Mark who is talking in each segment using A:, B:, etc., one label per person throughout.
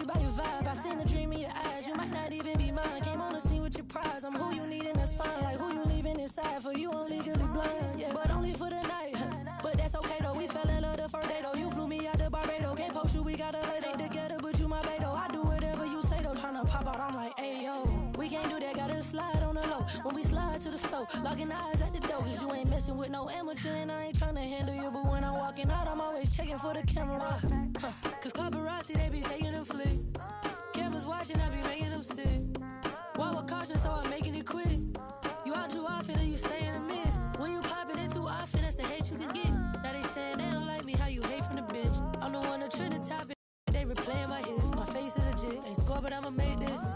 A: you by your vibe. I seen a dream in your eyes. You might not even be mine. Came on the scene with your prize. I'm who you need and that's fine. Like who you leaving inside for you, I'm legally blind. Yeah, but only for the night. But that's okay though. We fell in love the first day though. You flew me out to Barbados. Can't post you, we gotta lay together, but you my bae though. I do whatever you say though. Tryna pop out, I'm like, hey yo. We can't do that, gotta slide on the low. When we slide to the stove, locking eyes at the door. Cause you ain't messing with no amateur and I ain't tryna handle you. But when I'm walking out, I'm always checking for the camera. Cause paparazzi, they be taking them flicks. Cameras watching, I be making them sick. Walk with caution, so I'm making it quick. You out too often and you stay in the mist. When you popping it too often, that's the hate you can get. Now they saying they don't like me, how you hate from the bench. I'm the one that trend the topic, they replaying my hits. My face is legit, ain't score, but I'ma make this.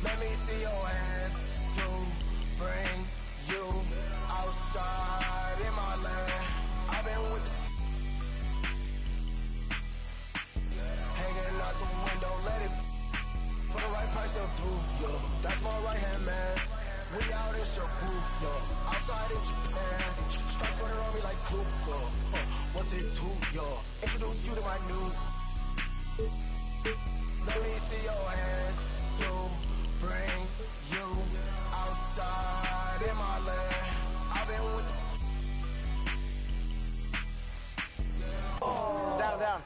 B: Let me see your hands to bring you outside in my land. I've been with hanging out the window, let it for the right price, they'll do, yo. That's my right hand man. We out in Shabu, yo. Outside in Japan. Strike for the army like Kuko. What's it to, yo? Introduce you to my new. Let me see your hands to bring you outside in my land. I've been with down.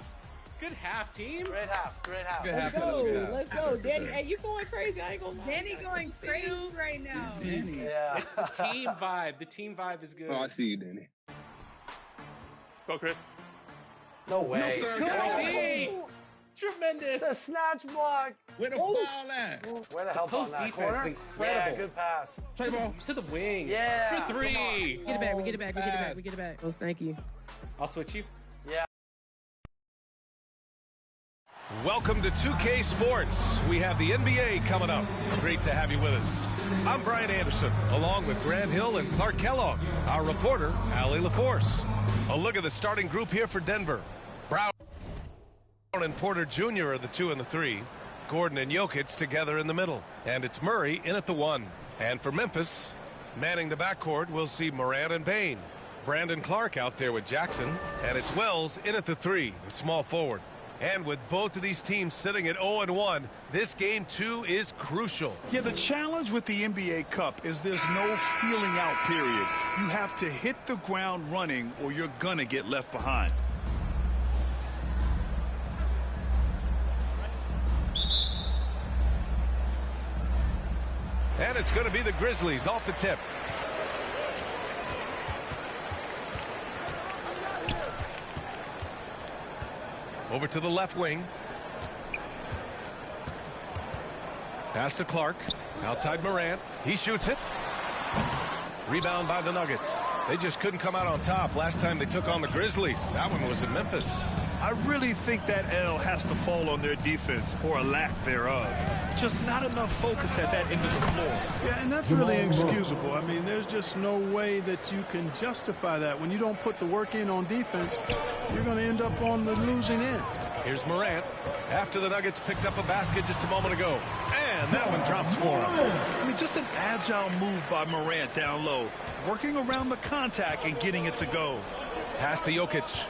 C: Good half, team.
B: Great half.
C: Good
D: Let's
C: half.
D: go. Let's go. Danny, hey, you going crazy. I ain't gonna lie.
E: Danny going crazy right now.
F: Danny.
B: Yeah.
C: It's the team vibe. The team vibe is good.
F: Oh, I see you, Danny.
G: Let's go, Chris.
B: No way.
F: No, sir.
C: Hey, tremendous.
B: The snatch block.
F: Where the foul at?
B: Where the help on
C: Post
B: that
C: defense
B: corner?
C: is incredible.
B: Yeah, good pass.
F: Play ball.
C: To the wing.
B: Yeah.
C: For three.
D: We get it back. We get it back. We get it back. We get it back. Oh, thank you.
C: I'll switch you.
B: Yeah.
H: Welcome to 2K Sports. We have the NBA coming up. Great to have you with us. I'm Brian Anderson, along with Grant Hill and Clark Kellogg. Our reporter, Allie LaForce. A look at the starting group here for Denver. Brown and Porter Jr. are the 2 and the 3. Gordon and Jokic together in the middle. And it's Murray in at the 1. And for Memphis, manning the backcourt, we'll see Morant and Payne. Brandon Clark out there with Jackson. And it's Wells in at the 3, the small forward. And with both of these teams sitting at 0-1, this game, too, is crucial.
I: Yeah, the challenge with the NBA Cup is there's no feeling out period. You have to hit the ground running or you're going to get left behind.
H: And it's going to be the Grizzlies off the tip. Over to the left wing. Pass to Clark. Outside Morant. He shoots it. Rebound by the Nuggets. They just couldn't come out on top last time they took on the Grizzlies. That one was in Memphis.
I: I really think that L has to fall on their defense or a lack thereof. Just not enough focus at that end of the floor.
J: Yeah, and that's really inexcusable. I mean, there's just no way that you can justify that. When you don't put the work in on defense, you're going to end up on the losing end.
H: Here's Morant after the Nuggets picked up a basket just a moment ago. And that one drops for him.
I: I mean, just an agile move by Morant down low, working around the contact and getting it to go.
H: Pass to Jokic.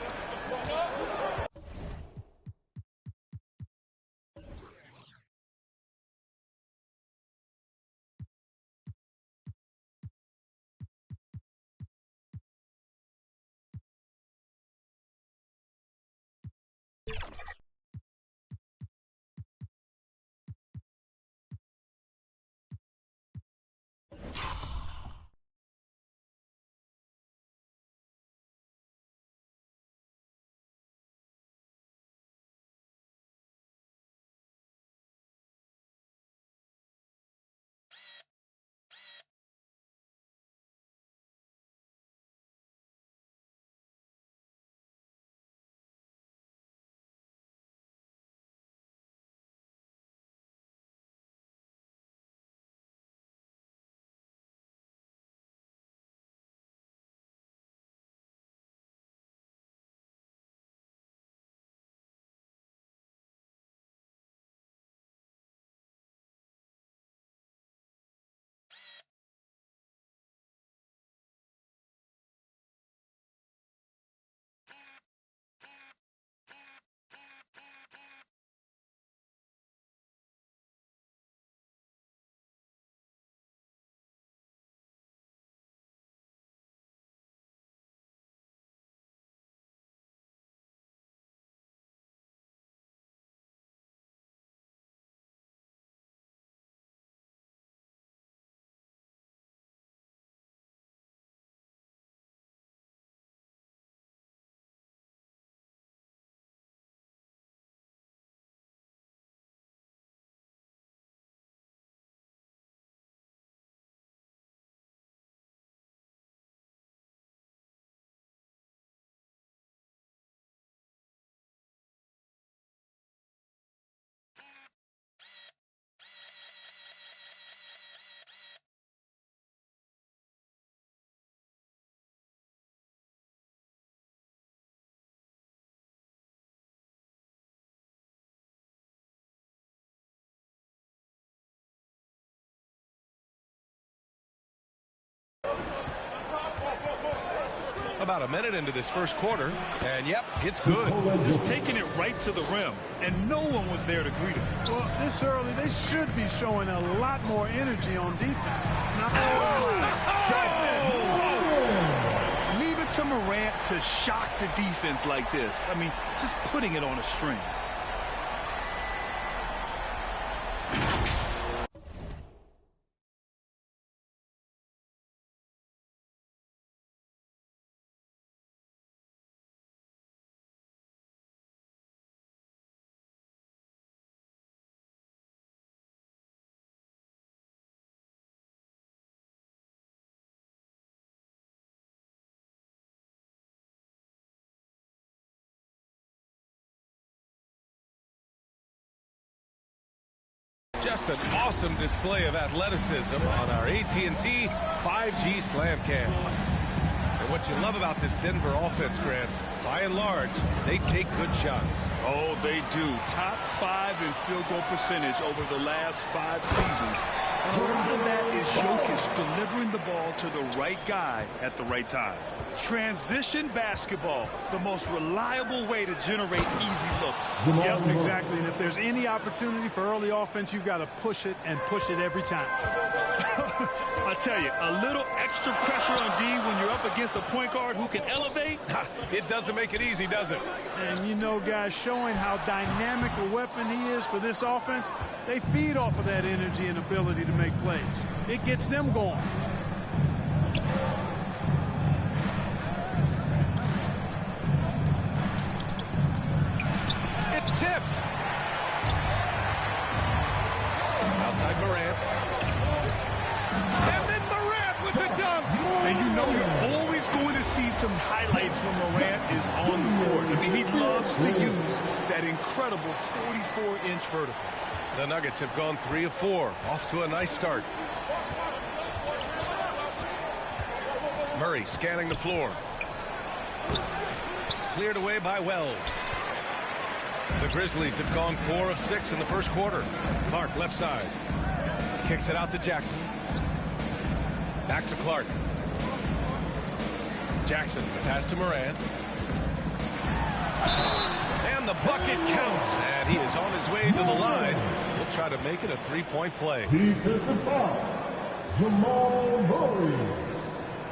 H: About a minute into this first quarter, and yep, it's good.
I: Just taking it right to the rim, and no one was there to greet him.
J: Well, this early, they should be showing a lot more energy on defense.
I: Leave it to Morant to shock the defense like this. I mean, just putting it on a string.
H: Just an awesome display of athleticism on our AT&T 5G Slam Cam. And what you love about this Denver offense, Grant, by and large, they take good shots.
I: Oh, they do. Top 5 in field goal percentage over the last 5 seasons. And a lot of that is Jokic delivering the ball to the right guy at the right time. Transition basketball, the most reliable way to generate easy looks.
J: Yep, exactly. And if there's any opportunity for early offense, you've got to push it and push it every time.
I: I tell you, a little extra pressure on D when you're up against a point guard who can elevate.
H: It doesn't make it easy, does it?
J: And you know, guys, showing how dynamic a weapon he is for this offense, they feed off of that energy and ability to make plays. It gets them going.
H: It's tipped. Outside Morant. And then Morant with the dunk.
I: And you know you're always going to see some highlights when Morant is on the court. I mean, he loves to use that incredible 44-inch vertical.
H: The Nuggets have gone 3 of 4. Off to a nice start. Murray scanning the floor. Cleared away by Wells. The Grizzlies have gone 4 of 6 in the first quarter. Clark left side. Kicks it out to Jackson. Back to Clark. Jackson, the pass to Morant. And the bucket counts. And he is on his way to the line. He'll try to make it a 3-point play.
K: Defensive foul, Jamal Murray.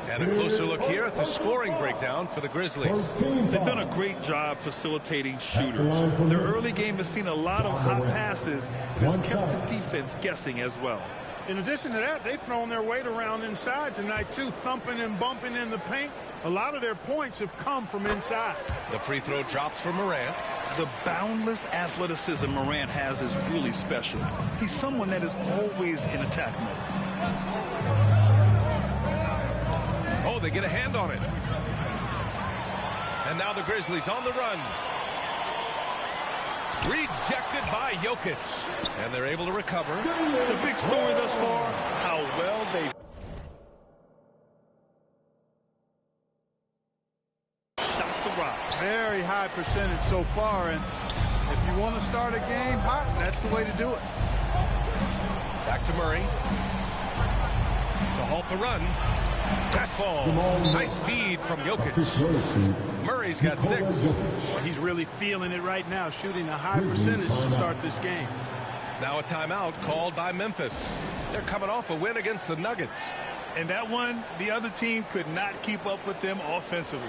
H: And a closer look here at the scoring breakdown for the Grizzlies.
I: They've done a great job facilitating shooters. Their early game has seen a lot of hot passes and has kept the defense guessing as well.
J: In addition to that, they've thrown their weight around inside tonight, too, thumping and bumping in the paint. A lot of their points have come from inside.
H: The free throw drops for Morant.
I: The boundless athleticism Morant has is really special. He's someone that is always in attack mode.
H: Oh, they get a hand on it. And now the Grizzlies on the run. Rejected by Jokic. And they're able to recover.
I: The big story thus far, how well they shot the rock.
J: Very high percentage so far, and if you want to start a game hot, that's the way to do it.
H: Back to Murray. To halt the run. That falls. Nice feed from Jokic. Murray's got 6.
J: He's really feeling it right now, shooting a high percentage to start this game.
H: Now a timeout called by Memphis. They're coming off a win against the Nuggets.
I: And that one, the other team could not keep up with them offensively.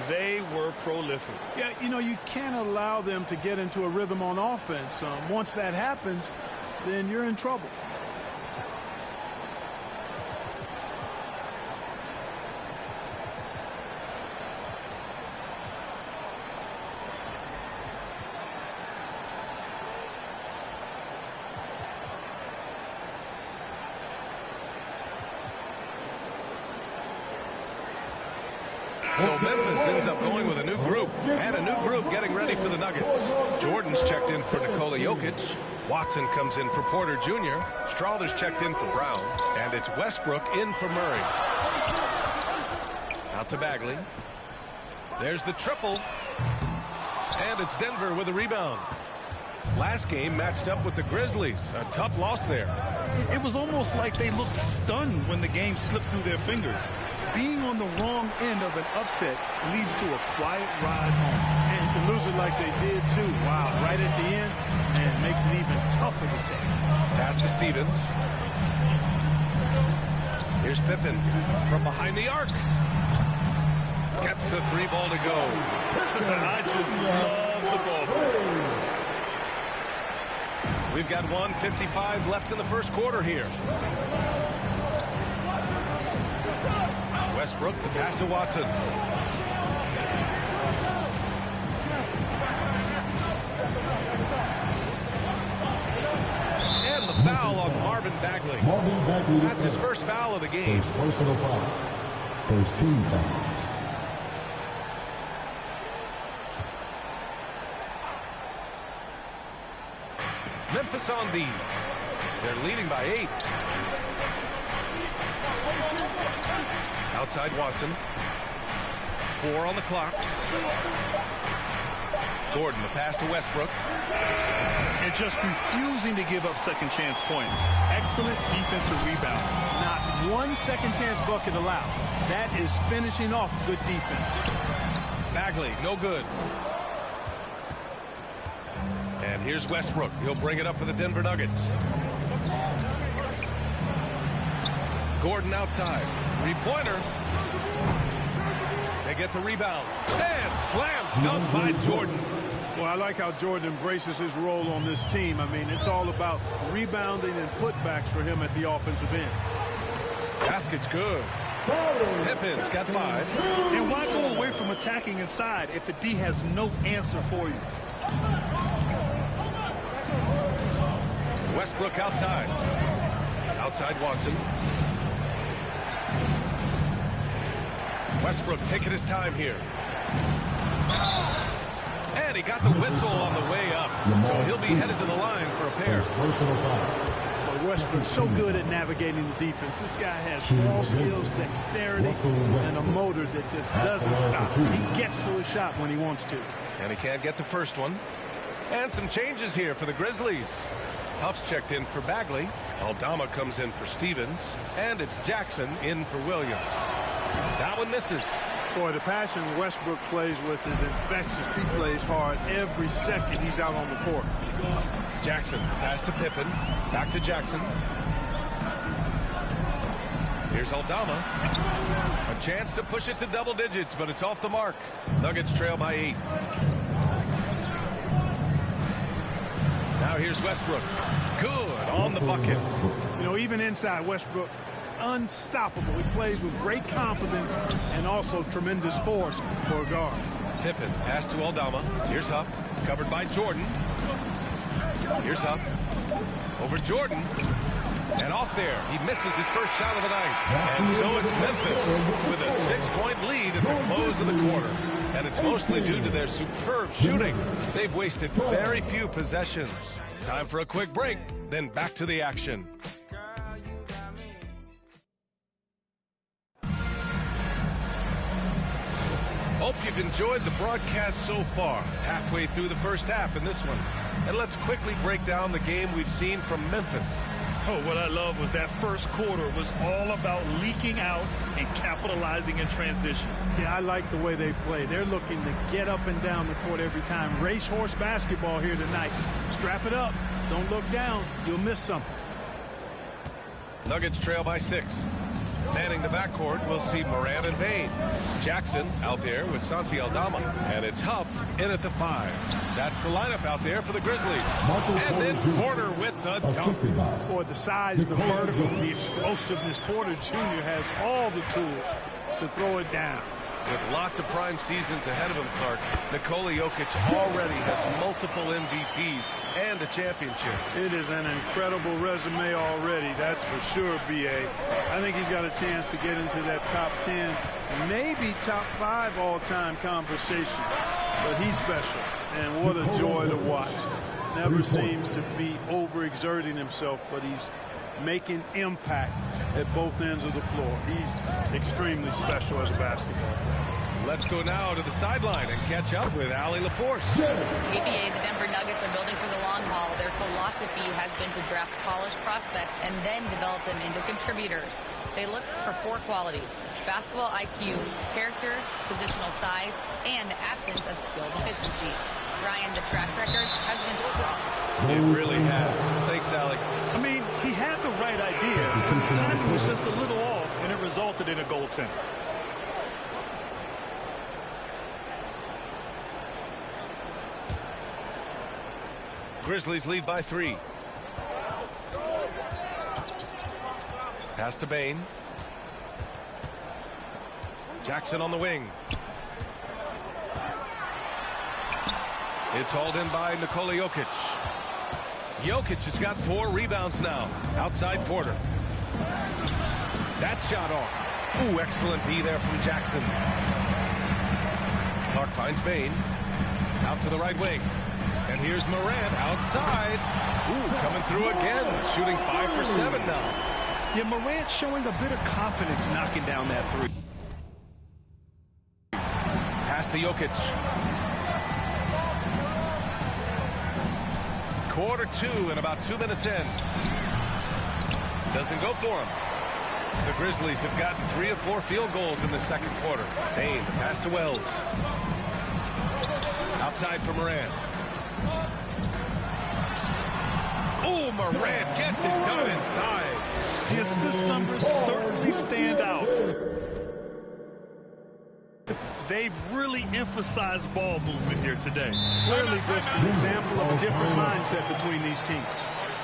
I: They were prolific.
J: Yeah, you know, you can't allow them to get into a rhythm on offense. Once that happens, then you're in trouble.
H: So Memphis ends up going with a new group, and a new group getting ready for the Nuggets. Jordan's checked in for Nikola Jokic. Watson comes in for Porter Jr. Strawther's checked in for Brown. And it's Westbrook in for Murray. Out to Bagley. There's the triple. And it's Denver with a rebound. Last game matched up with the Grizzlies. A tough loss there.
I: It was almost like they looked stunned when the game slipped through their fingers. being on the wrong end of an upset leads to a quiet ride home.
J: And to lose it like they did, too. Wow, right at the end, man, makes it even tougher to take.
H: Pass to Stevens. Here's Pippen from behind the arc. Gets the 3 ball to go.
I: I just love the ball.
H: We've got 1:55 left in the first quarter here. Westbrook, the pass to Watson. And the foul on Marvin Bagley. That's his first foul of the game.
K: First personal foul. First team foul.
H: Memphis on the. They're leading by 8. Outside Watson. 4 on the clock. Gordon, the pass to Westbrook.
I: And just refusing to give up second chance points. Excellent defensive rebound.
J: Not one second chance bucket allowed. That is finishing off good defense.
H: Bagley, no good. And here's Westbrook. He'll bring it up for the Denver Nuggets. Gordon outside. 3-pointer. They get the rebound. And slam dunk by Jordan.
J: Well, I like how Jordan embraces his role on this team. I mean, it's all about rebounding and putbacks for him at the offensive end.
H: Basket's good. Pippen's got 5.
I: And why go away from attacking inside if the D has no answer for you?
H: Westbrook outside. Outside Watson. Westbrook taking his time here. And he got the whistle on the way up. So he'll be headed to the line for a pair.
J: Well, Westbrook's so good at navigating the defense. This guy has ball skills, dexterity, and a motor that just doesn't stop. He gets to his shot when he wants to.
H: And he can't get the first one. And some changes here for the Grizzlies. Huff's checked in for Bagley. Aldama comes in for Stevens. And it's Jackson in for Williams. That one misses.
J: Boy, the passion Westbrook plays with is infectious. He plays hard every second he's out on the court.
H: Jackson, pass to Pippen. Back to Jackson. Here's Aldama. A chance to push it to double digits, but it's off the mark. Nuggets trail by 8. Now here's Westbrook. Good on the bucket.
J: You know, even inside Westbrook, unstoppable. He plays with great confidence and also tremendous force for a guard.
H: Pippen, pass to Aldama. Here's Huff, covered by Jordan. Here's Huff. Over Jordan. And off there. He misses his first shot of the night. And so it's Memphis with a 6-point lead at the close of the quarter. And it's mostly due to their superb shooting. They've wasted very few possessions. Time for a quick break, then back to the action. Hope you've enjoyed the broadcast so far. Halfway through the first half in this one. And let's quickly break down the game we've seen from Memphis.
I: Oh, what I love was that first quarter was all about leaking out and capitalizing in transition.
J: Yeah, I like the way they play. They're looking to get up and down the court every time. Racehorse basketball here tonight. Strap it up. Don't look down. You'll miss something.
H: Nuggets trail by 6. Manning the backcourt, we'll see Moran and Bain. Jackson out there with Santi Aldama. And it's Huff in at the 5. That's the lineup out there for the Grizzlies. And then Porter with the dunk.
J: Boy, the size, the vertical, the explosiveness. Porter Jr. has all the tools to throw it down.
H: With lots of prime seasons ahead of him, Clark, Nikola Jokic already has multiple MVPs and a championship.
J: It is an incredible resume already, that's for sure, B.A. I think he's got a chance to get into that top 10, maybe top 5 all-time conversation. But he's special, and what a joy to watch. Never seems to be overexerting himself, but he's making impact at both ends of the floor. He's extremely special as a basketball player.
H: Let's go now to the sideline and catch up with Allie LaForce.
L: ABA, the Denver Nuggets are building for the long haul. Their philosophy has been to draft polished prospects and then develop them into contributors. They look for 4 qualities: basketball IQ, character, positional size, and the absence of skill deficiencies. Ryan, the track record has been strong.
H: It really has. Thanks, Allie.
I: I mean, he had the right idea, but his timing was just a little off, and it resulted in a goaltend.
H: Grizzlies lead by 3. Pass to Bain. Jackson on the wing. It's hauled in by Nikola Jokic. Jokic has got 4 rebounds now. Outside Porter. That shot off. Ooh, excellent D there from Jackson. Clark finds Bain. Out to the right wing. And here's Morant outside. Ooh, coming through again. Shooting 5 for 7 now.
I: Yeah, Morant showing a bit of confidence knocking down that 3.
H: Pass to Jokic. Quarter 2 and about 2 minutes in. Doesn't go for him. The Grizzlies have gotten 3 of 4 field goals in the second quarter. Bain, pass to Wells. Outside for Morant. Oh, Morant gets it done inside.
I: The assist numbers certainly stand out. They've really emphasized ball movement here today.
J: Clearly just an example of a different mindset between these teams.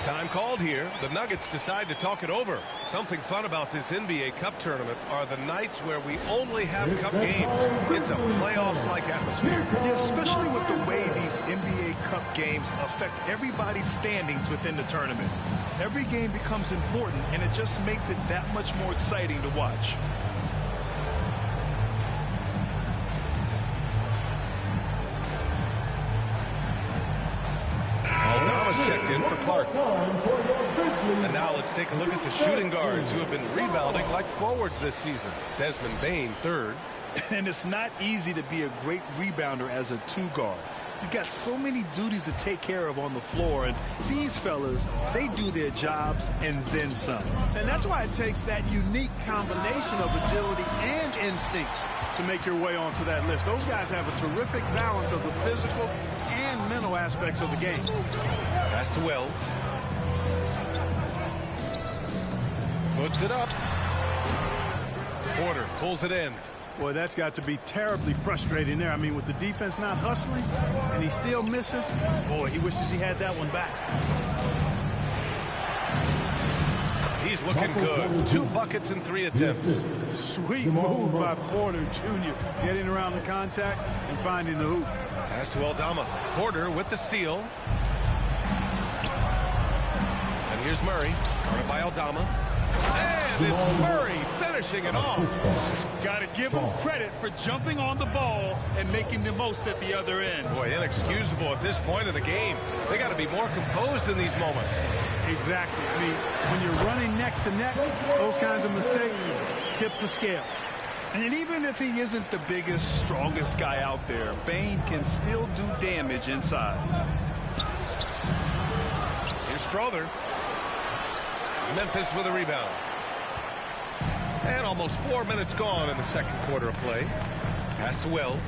H: Time called here. The Nuggets decide to talk it over. Something fun about this NBA Cup tournament are the nights where we only have Cup games. It's a playoffs-like atmosphere.
I: Yeah, especially with the way these NBA Cup games affect everybody's standings within the tournament. Every game becomes important, and it just makes it that much more exciting to watch.
H: Checked in for Clark. And now let's take a look at the shooting guards who have been rebounding like forwards this season. Desmond Bain, 3rd.
I: And it's not easy to be a great rebounder as a 2-guard. You've got so many duties to take care of on the floor, and these fellas, they do their jobs and then some.
J: And that's why it takes that unique combination of agility and instincts to make your way onto that list. Those guys have a terrific balance of the physical and mental aspects of the game.
H: Pass to Wells. Puts it up. Porter pulls it in.
J: Boy, that's got to be terribly frustrating there. I mean, with the defense not hustling and he still misses, boy, he wishes he had that one back.
H: He's looking good. 2 buckets and 3 attempts.
J: Sweet move by Porter Jr. Getting around the contact and finding the hoop.
H: Pass to Aldama. Porter with the steal. And here's Murray. Guarded by Aldama. And it's Murray finishing it off.
I: Got to give him credit for jumping on the ball and making the most at the other end.
H: Boy, inexcusable at this point of the game. They got to be more composed in these moments.
J: Exactly. I mean, when you're running neck to neck, those kinds of mistakes tip the scales.
I: And even if he isn't the biggest, strongest guy out there, Bain can still do damage inside.
H: Here's Strother. Memphis with a rebound. And almost 4 minutes gone in the second quarter of play. Pass to Wells.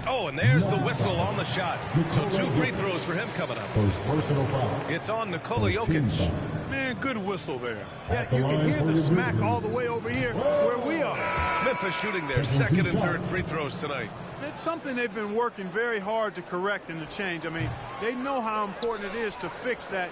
H: Oh, and there's the whistle on the shot. So 2 free throws for him coming up. It's on Nikola Jokic.
I: Man, good whistle there.
J: Yeah, you can hear the smack all the way over here where we are.
H: Memphis shooting their 2nd and 3rd free throws tonight.
J: It's something they've been working very hard to correct and to change. I mean, they know how important it is to fix that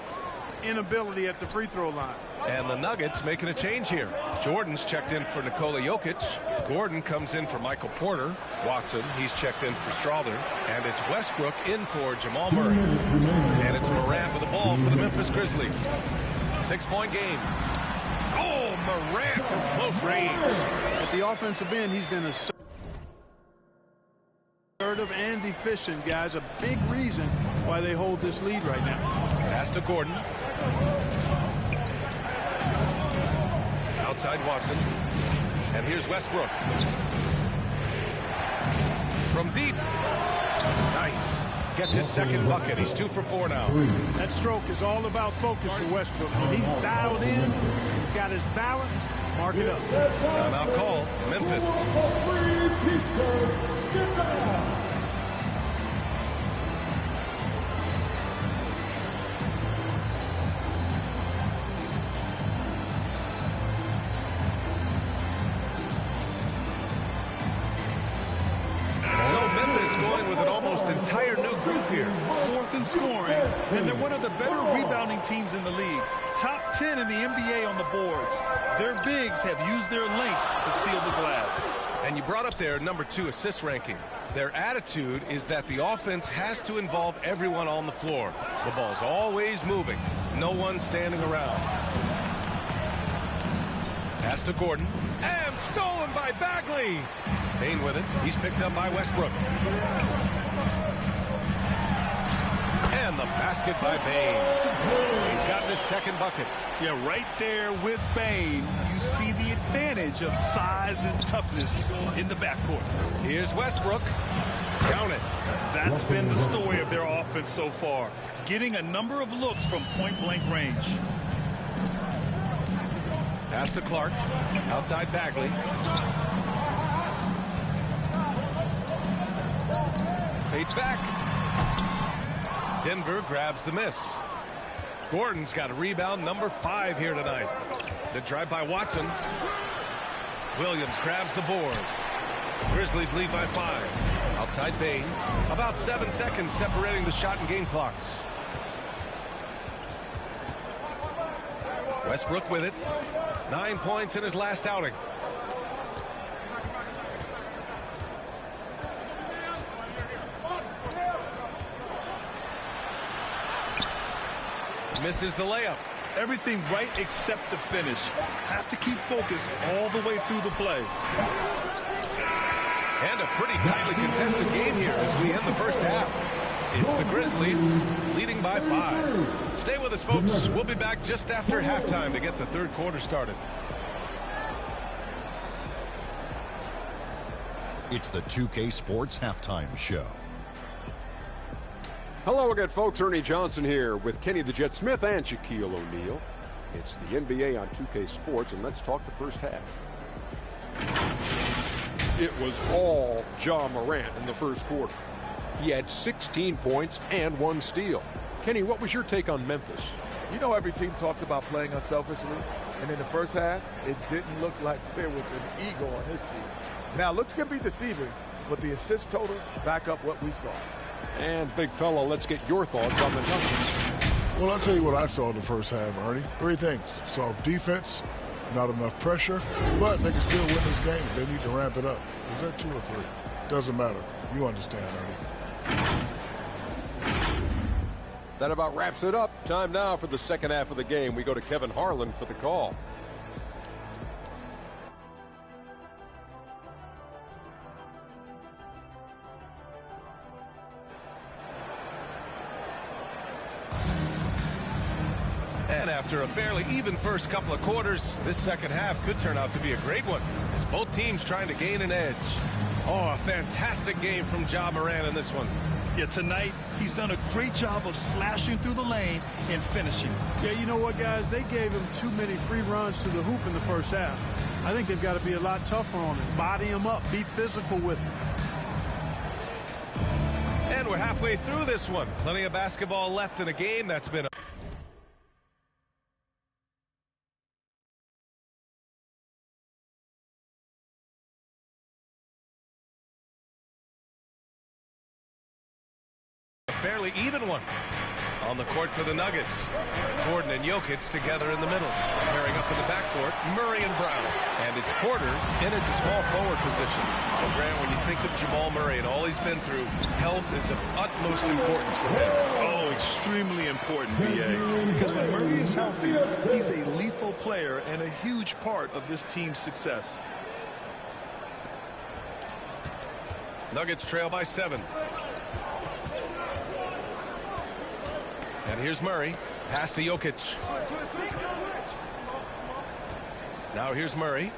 J: inability at the free throw line.
H: And the Nuggets making a change here. Jordan's checked in for Nikola Jokic. Gordon comes in for Michael Porter. Watson, he's checked in for Strother. And it's Westbrook in for Jamal Murray. And it's Morant with the ball for the Memphis Grizzlies. 6-point game. Oh, Morant from close range.
J: At the offensive end, he's been assertive and efficient, guys. A big reason why they hold this lead right now.
H: Pass to Gordon. Outside Watson. And here's Westbrook. From deep. Nice. Gets his 2nd bucket. He's 2 for 4 now.
J: That stroke is all about focus for Westbrook. He's dialed in. He's got his balance.
I: Mark it up.
H: Timeout call, Memphis. Going with an almost entire new group here.
I: Fourth in scoring, and they're one of the better rebounding teams in the league. Top 10 in the NBA on the boards. Their bigs have used their length to seal the glass.
H: And you brought up their #2 assist ranking. Their attitude is that the offense has to involve everyone on the floor. The ball's always moving. No one standing around. Pass to Gordon. And stolen by Bagley. Payne with it. He's picked up by Westbrook. And the basket by Bain. He's gotten his second bucket.
I: Yeah, right there with Bain, you see the advantage of size and toughness in the backcourt.
H: Here's Westbrook. Count it.
I: That's been the story of their offense so far. Getting a number of looks from point-blank range.
H: Pass to Clark. Outside Bagley. Fades back. Denver grabs the miss. Gordon's got a rebound, #5 here tonight. The drive by Watson. Williams grabs the board. Grizzlies lead by 5. Outside Bain. About 7 seconds separating the shot and game clocks. Westbrook with it. 9 points in his last outing. Misses the layup.
I: Everything right except the finish. Have to keep focused all the way through the play.
H: And a pretty tightly contested game here as we end the first half. It's the Grizzlies leading by 5. Stay with us, folks. We'll be back just after halftime to get the third quarter started.
M: It's the 2K Sports Halftime Show.
N: Hello again, folks. Ernie Johnson here with Kenny the Jet Smith and Shaquille O'Neal. It's the NBA on 2K Sports, and let's talk the first half. It was all Ja Morant in the first quarter. He had 16 points and 1 steal. Kenny, what was your take on Memphis?
O: You know, every team talks about playing unselfishly, and in the first half, it didn't look like there was an ego on this team. Now, looks can be deceiving, but the assist totals back up what we saw.
N: And, big fella, let's get your thoughts on the Nuggets.
F: Well, I'll tell you what I saw in the first half, Ernie. 3 things. Soft defense, not enough pressure, but they can still win this game. They need to ramp it up. Is that 2 or 3? Doesn't matter. You understand, Ernie.
N: That about wraps it up. Time now for the second half of the game. We go to Kevin Harlan for the call.
H: And after a fairly even first couple of quarters, this second half could turn out to be a great one as both teams trying to gain an edge. Oh, a fantastic game from Ja Morant in this one.
I: Yeah, tonight, he's done a great job of slashing through the lane and finishing.
J: Yeah, you know what, guys? They gave him too many free runs to the hoop in the first half. I think they've got to be a lot tougher on him. Body him up. Be physical with him.
H: And we're halfway through this one. Plenty of basketball left in a game that's been fairly even one. On the court for the Nuggets, Gordon and Jokic together in the middle. Pairing up in the backcourt, Murray and Brown. And it's Porter in at the small forward position. Well, Grant, when you think of Jamal Murray and all he's been through, health is of utmost importance for him.
I: Oh, extremely important, B.A. Because when Murray is healthy, he's a lethal player and a huge part of this team's success.
H: Nuggets trail by 7. And here's Murray. Pass to Jokic. Now here's Murray.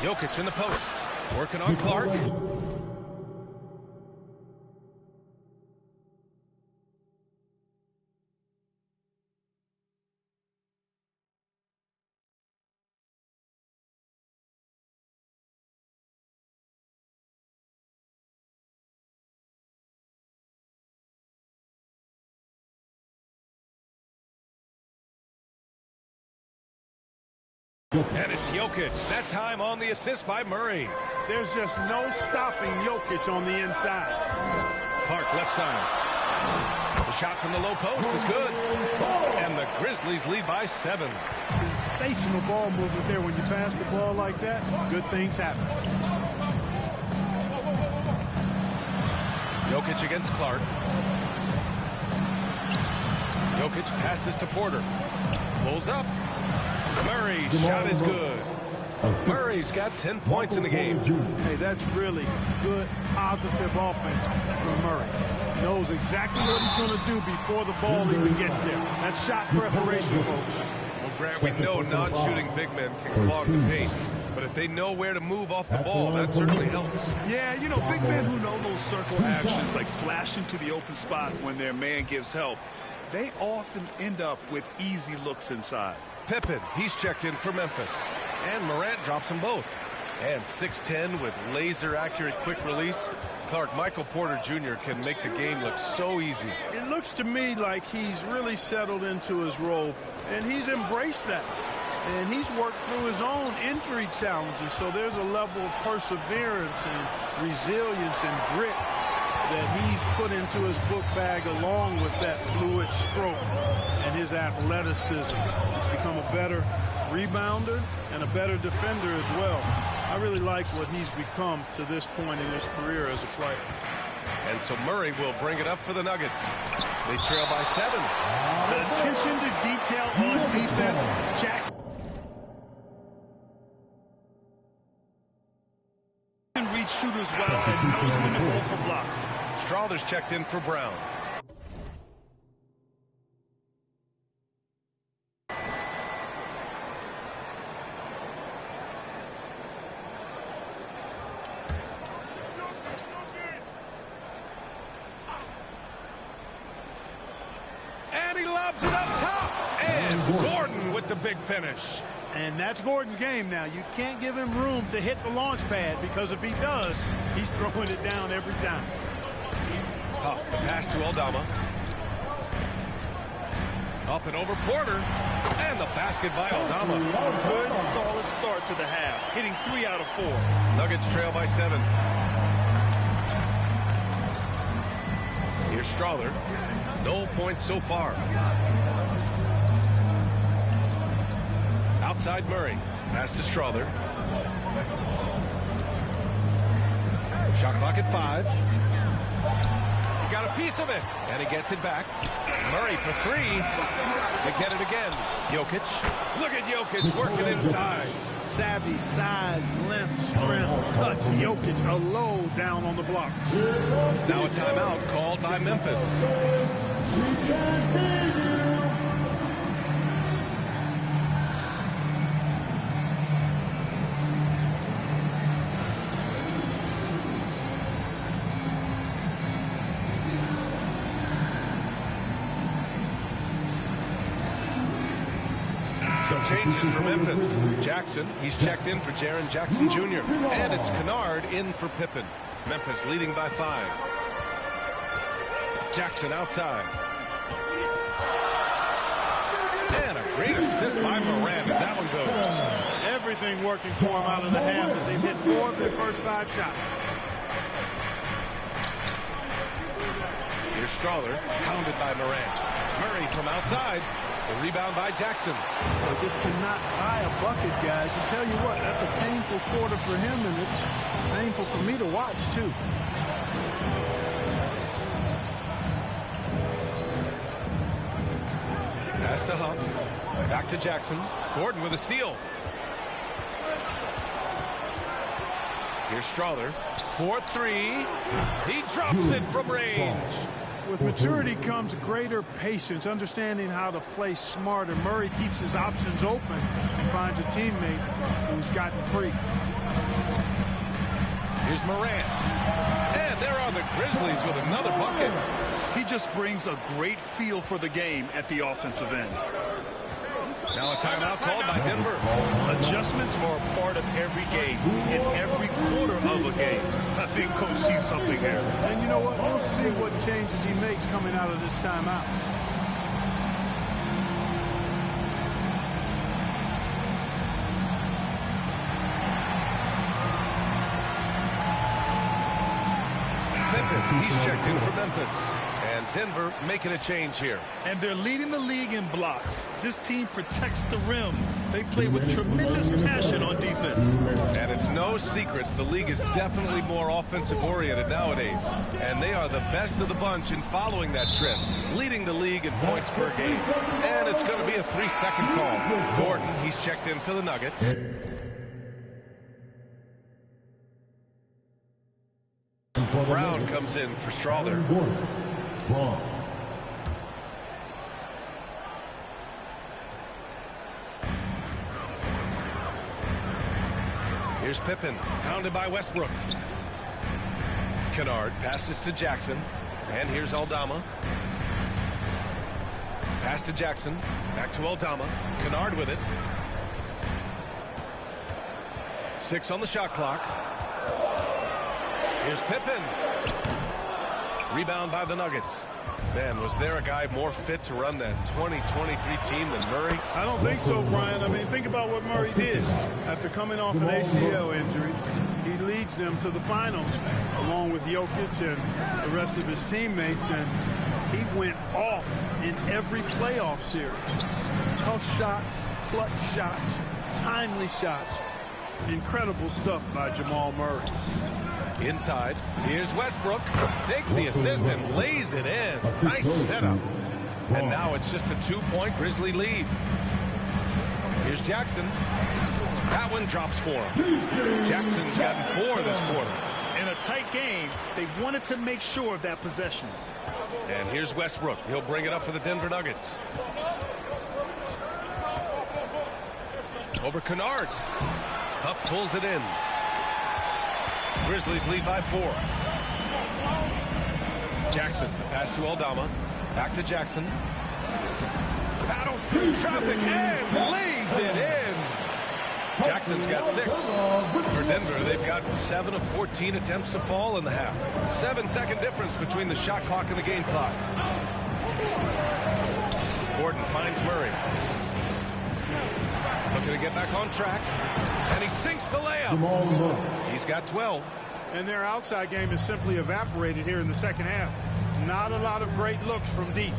H: Jokic in the post. Working on Clark. And it's Jokic. That time on the assist by Murray.
J: There's just no stopping Jokic on the inside.
H: Clark left side. The shot from the low post is good. And the Grizzlies lead by 7.
J: Sensational ball movement there. When you pass the ball like that, good things happen.
H: Jokic against Clark. Jokic passes to Porter. Pulls up. Murray's shot is good. Murray's got 10 points in the game.
J: Hey, that's really good, positive offense from Murray. Knows exactly what he's going to do before the ball even gets there. That's shot preparation, folks.
H: Well, Grant, we know non-shooting big men can clog the paint. But if they know where to move off the ball, that certainly helps.
I: Yeah, you know, big men who know those circle actions, like flashing to the open spot when their man gives help, they often end up with easy looks inside.
H: Pippen, he's checked in for Memphis. And Morant drops them both. And 6'10" with laser-accurate quick release. Clark, Michael Porter Jr. can make the game look so easy.
J: It looks to me like he's really settled into his role, and he's embraced that. And he's worked through his own injury challenges, so there's a level of perseverance and resilience and grit that he's put into his book bag along with that fluid stroke and his athleticism. He's become a better rebounder and a better defender as well. I really like what he's become to this point in his career as a player.
H: And so Murray will bring it up for the Nuggets. They trail by 7.
I: The attention to detail on defense. Jackson reads shooters well and knows when to go for blocks.
H: Strawther's checked in for Brown. And he lobs it up top. And Gordon with the big finish.
J: And that's Gordon's game now. You can't give him room to hit the launch pad, because if he does, he's throwing it down every time.
H: Huff, pass to Aldama. Up and over Porter. And the basket by Aldama.
I: Good, solid start to the half. Hitting 3 out of 4.
H: Nuggets trail by 7. Here's Strawther. No points so far. Outside Murray. Pass to Strawther. Shot clock at 5. He got a piece of it. And he gets it back. Murray for 3. They get it again. Jokic. Look at Jokic working inside.
J: Savvy, size, length, strength, touch. Jokic a low down on the blocks.
H: Now a timeout called by Memphis. Some changes for Memphis. Jackson, he's checked in for Jaren Jackson Jr. And it's Kennard in for Pippen. Memphis leading by 5. Jackson outside. And a great assist by Morant as that one goes.
J: Everything working for him out of the half as they've hit 4 of their first 5 shots.
H: Here's Strawther, pounded by Morant. Murray from outside. The rebound by Jackson.
J: They just cannot buy a bucket, guys. I tell you what, that's a painful quarter for him, and it's painful for me to watch, too.
H: Pass to Huff. Back to Jackson. Gordon with a steal. Here's Strawther. 4-3. He drops it from range.
J: With maturity comes greater patience, understanding how to play smarter. Murray keeps his options open and finds a teammate who's gotten free.
H: Here's Morant. And there are the Grizzlies with another bucket.
I: He just brings a great feel for the game at the offensive end.
H: Now a timeout called by Denver.
I: Adjustments are a part of every game, in every quarter of a game. I think Coach sees something here.
J: And you know what? We'll see what changes he makes coming out of this timeout.
H: He's checked in for Memphis. And Denver making a change here.
I: And they're leading the league in blocks. This team protects the rim. They play with tremendous passion on defense.
H: And it's no secret the league is definitely more offensive-oriented nowadays. And they are the best of the bunch in following that trend, leading the league in points per game. And it's going to be a 3-second call. Gordon, he's checked in for the Nuggets. Brown comes in for Strother. Here's Pippen, pounded by Westbrook. Kennard passes to Jackson, and here's Aldama. Pass to Jackson, back to Aldama. Kennard with it. 6 on the shot clock. Here's Pippen. Rebound by the Nuggets. Man, was there a guy more fit to run that 2023 team than Murray?
J: I don't think so, Brian. I mean, think about what Murray did. After coming off an ACL injury, he leads them to the finals, along with Jokic and the rest of his teammates, and he went off in every playoff series. Tough shots, clutch shots, timely shots. Incredible stuff by Jamal Murray.
H: Inside, here's Westbrook. Takes the assist and lays it in. Nice setup. And now it's just a 2-point Grizzly lead. Here's Jackson. That one drops for him. Jackson's gotten 4 this quarter.
I: In a tight game, they wanted to make sure of that possession.
H: And here's Westbrook. He'll bring it up for the Denver Nuggets. Over Kennard. Huff pulls it in. Grizzlies lead by 4. Jackson, pass to Aldama. Back to Jackson. Battle through traffic and lays it in. Jackson's got 6. For Denver, they've got 7 of 14 attempts to fall in the half. 7-second difference between the shot clock and the game clock. Gordon finds Murray. Looking to get back on track. And he sinks the layup. He's got 12.
J: And their outside game is simply evaporated here in the second half. Not a lot of great looks from deep.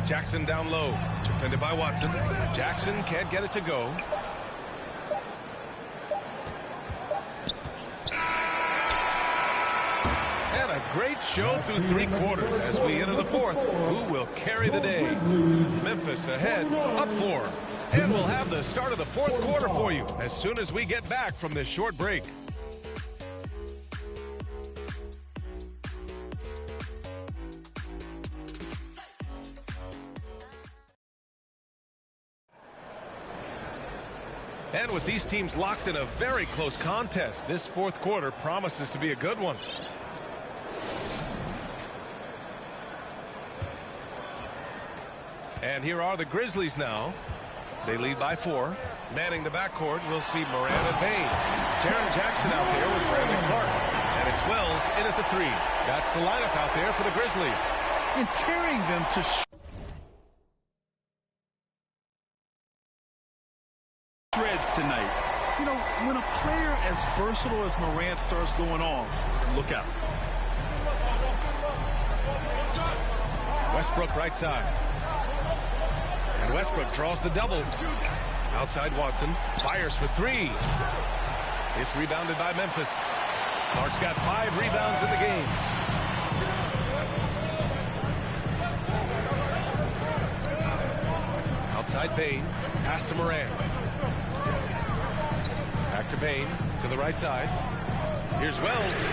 H: Jackson down low. Defended by Watson. Jackson can't get it to go. And a great show through 3 quarters as we enter the 4th. Who will carry the day? Memphis ahead, up 4. And we'll have the start of the 4th quarter for you as soon as we get back from this short break. And with these teams locked in a very close contest, this 4th quarter promises to be a good one. And here are the Grizzlies now. They lead by 4. Manning the backcourt, we'll see Moran and Bain. Jaren Jackson out there with Brandon Clark. And it's Wells in at the 3. That's the lineup out there for the Grizzlies.
I: And tearing them to shreds tonight. You know, when a player as versatile as Morant starts going off, look out.
H: Westbrook right side. And Westbrook draws the double. Outside Watson. Fires for 3. It's rebounded by Memphis. Clark's got 5 rebounds in the game. Outside Bain. Pass to Moran. Back to Bain. To the right side. Here's Wells.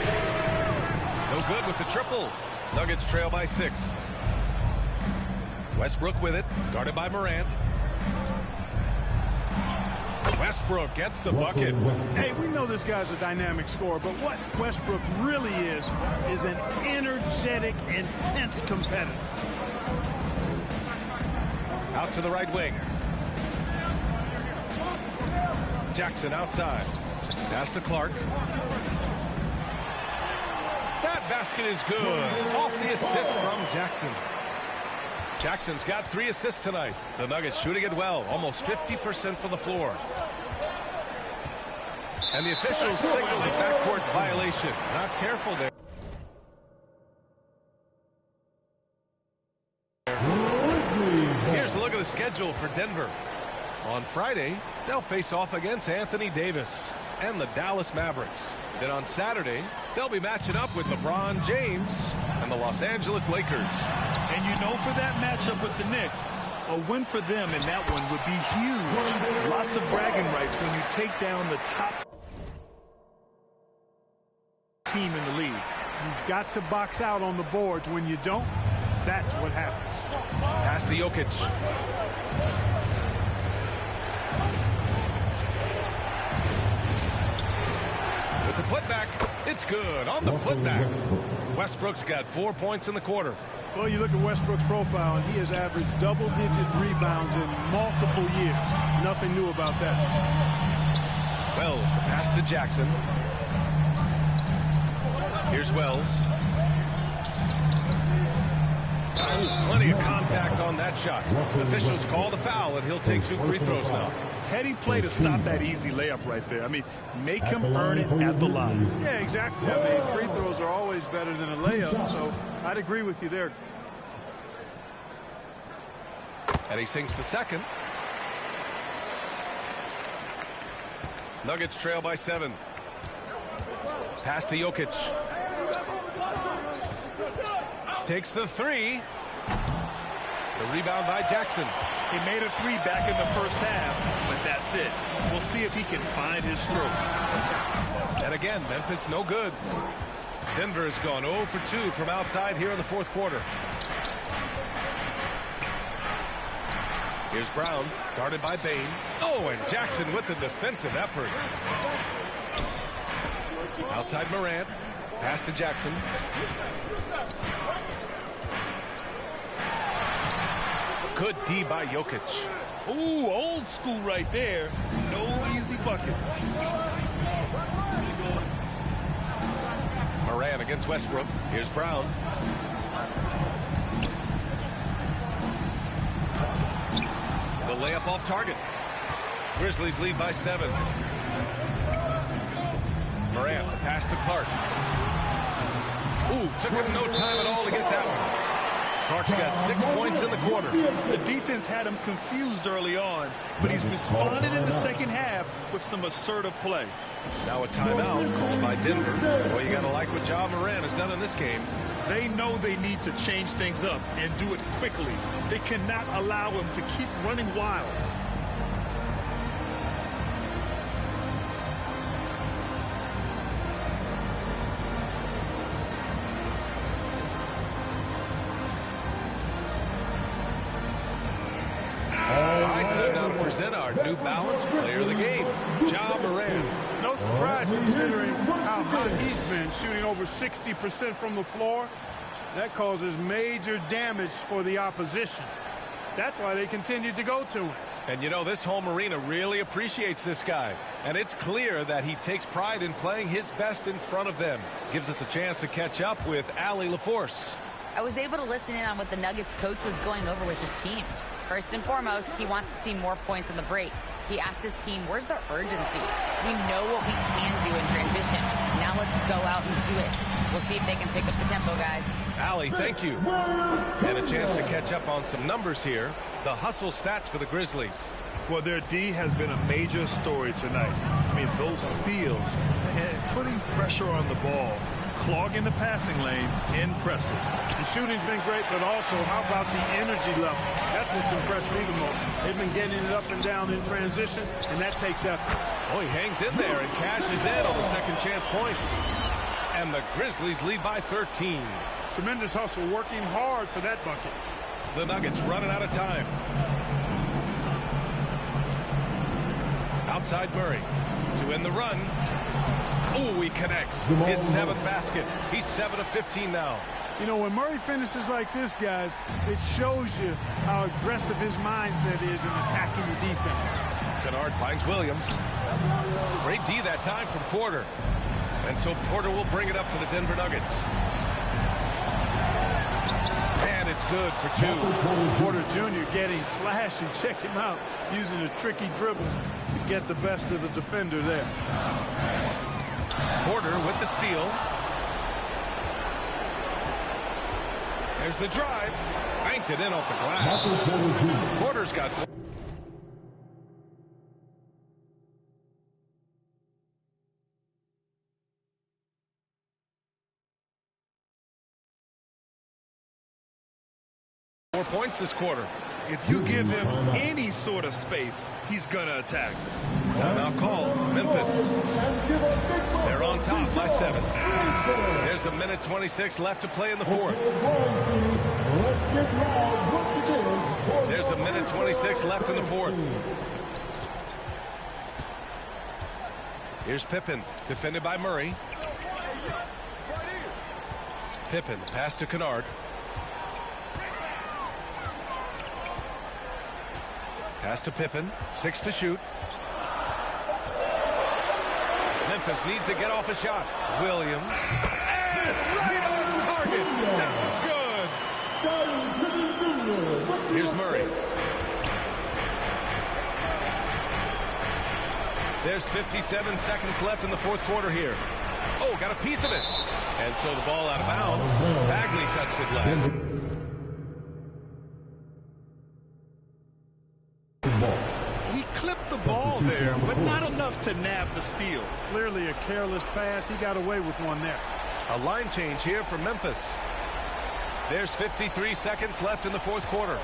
H: No good with the triple. Nuggets trail by 6. Westbrook with it, guarded by Morant. Westbrook gets the bucket.
J: Hey, we know this guy's a dynamic scorer, but what Westbrook really is an energetic, intense competitor.
H: Out to the right wing. Jackson outside. Pass to Clark. That basket is good. Off the assist from Jackson. Jackson's got 3 assists tonight. The Nuggets shooting it well, almost 50% from the floor. And the officials signal a backcourt violation. Not careful there. Here's a look at the schedule for Denver. On Friday, they'll face off against Anthony Davis and the Dallas Mavericks. Then on Saturday, they'll be matching up with LeBron James and the Los Angeles Lakers.
I: And you know, for that matchup with the Knicks, a win for them in that one would be huge. Lots of bragging rights when you take down the top team in the league.
J: You've got to box out on the boards. When you don't, that's what happens.
H: Pass to Jokic. With the putback, it's good on the putback. Westbrook's got 4 points in the quarter.
J: Well, you look at Westbrook's profile, and he has averaged double-digit rebounds in multiple years. Nothing new about that.
H: Wells, the pass to Jackson. Here's Wells. Oh, plenty of contact on that shot. Officials call the foul, and he'll take 2 free throws now.
I: Heady play to stop that easy layup right there. I mean, make him earn it at the line.
J: Yeah, exactly. I mean, free throws are always better than a layup, so I'd agree with you there.
H: And he sinks the second. Nuggets trail by 7. Pass to Jokic. Takes the 3. The rebound by Jackson.
I: He made a 3 back in the first half, but that's it. We'll see if he can find his stroke.
H: And again, Memphis no good. Denver has gone 0 for 2 from outside here in the fourth quarter. Here's Brown, guarded by Bain. Oh, and Jackson with the defensive effort. Outside Morant. Pass to Jackson. Good D by Jokic.
I: Ooh, old school right there. No easy buckets.
H: Morant against Westbrook. Here's Brown. The layup off target. Grizzlies lead by 7. Morant, the pass to Clark. Ooh, took him no time at all to get that one. Clark's got 6 points in the quarter.
I: The defense had him confused early on, but he's responded in the second half with some assertive play.
H: Now a timeout called by Denver. Well, you got to like what Ja Morant has done in this game.
I: They know they need to change things up and do it quickly. They cannot allow him to keep running wild.
H: Present our New Balance player of the game, Ja Morant.
J: No surprise considering how hot he's been, shooting over 60% from the floor. That causes major damage for the opposition. That's why they continue to go to him.
H: And you know, this home arena really appreciates this guy. And it's clear that he takes pride in playing his best in front of them. Gives us a chance to catch up with Allie LaForce.
L: I was able to listen in on what the Nuggets coach was going over with his team. First and foremost, he wants to see more points on the break. He asked his team, where's the urgency? We know what we can do in transition. Now let's go out and do it. We'll see if they can pick up the tempo, guys.
H: Allie, thank you. And a chance to catch up on some numbers here. The hustle stats for the Grizzlies.
I: Well, their D has been a major story tonight. I mean, those steals and putting pressure on the ball, clogging the passing lanes, impressive.
J: The shooting's been great, but also, how about the energy level? That's what's impressed me the most. They've been getting it up and down in transition, and that takes effort.
H: Oh, he hangs in there and cashes in on the second chance points. And the Grizzlies lead by 13.
J: Tremendous hustle, working hard for that bucket.
H: The Nuggets running out of time. Outside Murray to end the run. Oh, he connects. His 7th basket. He's 7 of 15 now.
J: You know, when Murray finishes like this, guys, it shows you how aggressive his mindset is in attacking the defense.
H: Kennard finds Williams. Great D that time from Porter. And so Porter will bring it up for the Denver Nuggets. And it's good for 2.
J: Porter Jr. getting flashy. Check him out. Using a tricky dribble to get the best of the defender there.
H: Porter with the steal. There's the drive. Banked it in off the glass. Porter's got 4 points this quarter.
I: If you give him any sort of space, he's going to attack.
H: Timeout call. Memphis. They're on top by 7. There's a minute 26 left to play in the 4th. There's a minute 26 left in the 4th. Here's Pippen, defended by Murray. Pippen, pass to Kennard. Pass to Pippen, 6 to shoot. Memphis needs to get off a shot. Williams. And right on target. That was good. Here's Murray. There's 57 seconds left in the 4th quarter here. Oh, got a piece of it. And so the ball out of bounds. Bagley touched it last.
I: He clipped the ball there, but not enough to nab the steal.
J: Clearly a careless pass. He got away with one there.
H: A line change here for Memphis. There's 53 seconds left in the 4th quarter.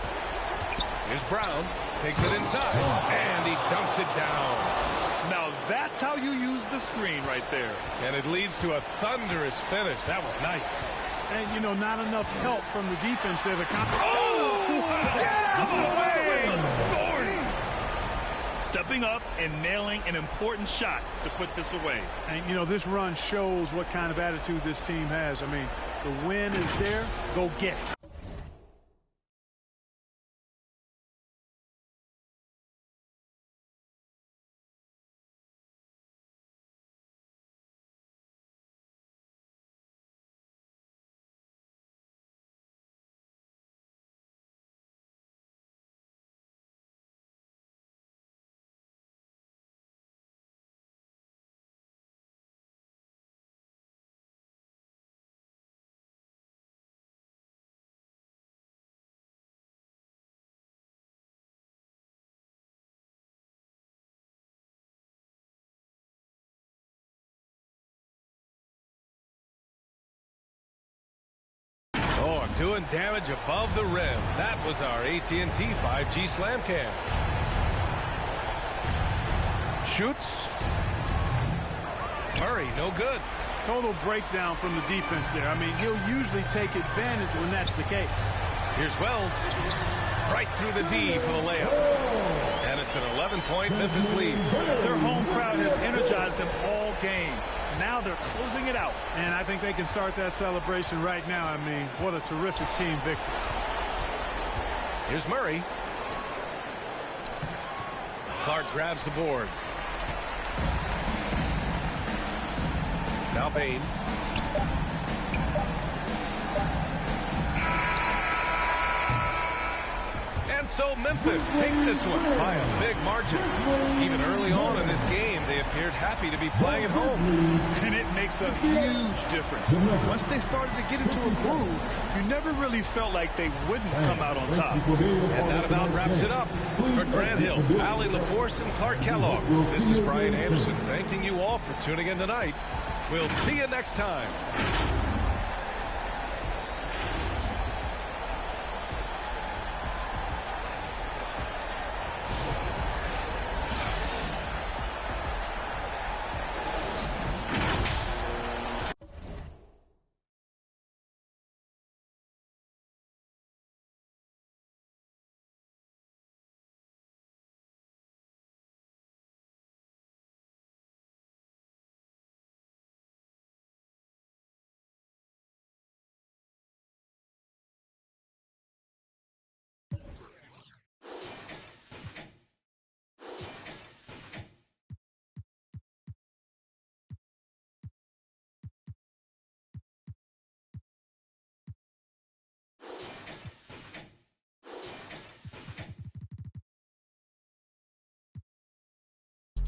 H: Here's Brown. Takes it inside. And he dunks it down.
I: Now that's how you use the screen right there.
H: And it leads to a thunderous finish. That was nice.
J: And, you know, not enough help from the defense there.
I: Come away! Gordon! Stepping up and nailing an important shot to put this away.
J: And, you know, this run shows what kind of attitude this team has. I mean, the win is there. Go get it.
H: Oh, doing damage above the rim. That was our AT&T 5G Slam Cam. Shoots. Murray, no good.
J: Total breakdown from the defense there. I mean, he'll usually take advantage when that's the case.
H: Here's Wells. Right through the D for the layup. And it's an 11-point Memphis lead.
I: Their home crowd has energized them all game. Now they're closing it out.
J: And I think they can start that celebration right now. I mean, what a terrific team victory.
H: Here's Murray. Clark grabs the board. Now Bain. And so Memphis takes this one by a big margin. Even early on in this game, they appeared happy to be playing at home.
I: And it makes a huge difference. Once they started to get into a groove, you never really felt like they wouldn't come out on top.
H: And that about wraps it up. For Grant Hill, Allie LaForce, and Clark Kellogg, this is Brian Anderson thanking you all for tuning in tonight. We'll see you next time.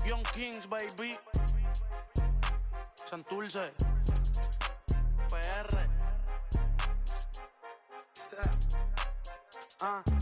P: Young Kings, baby. Santurce. PR.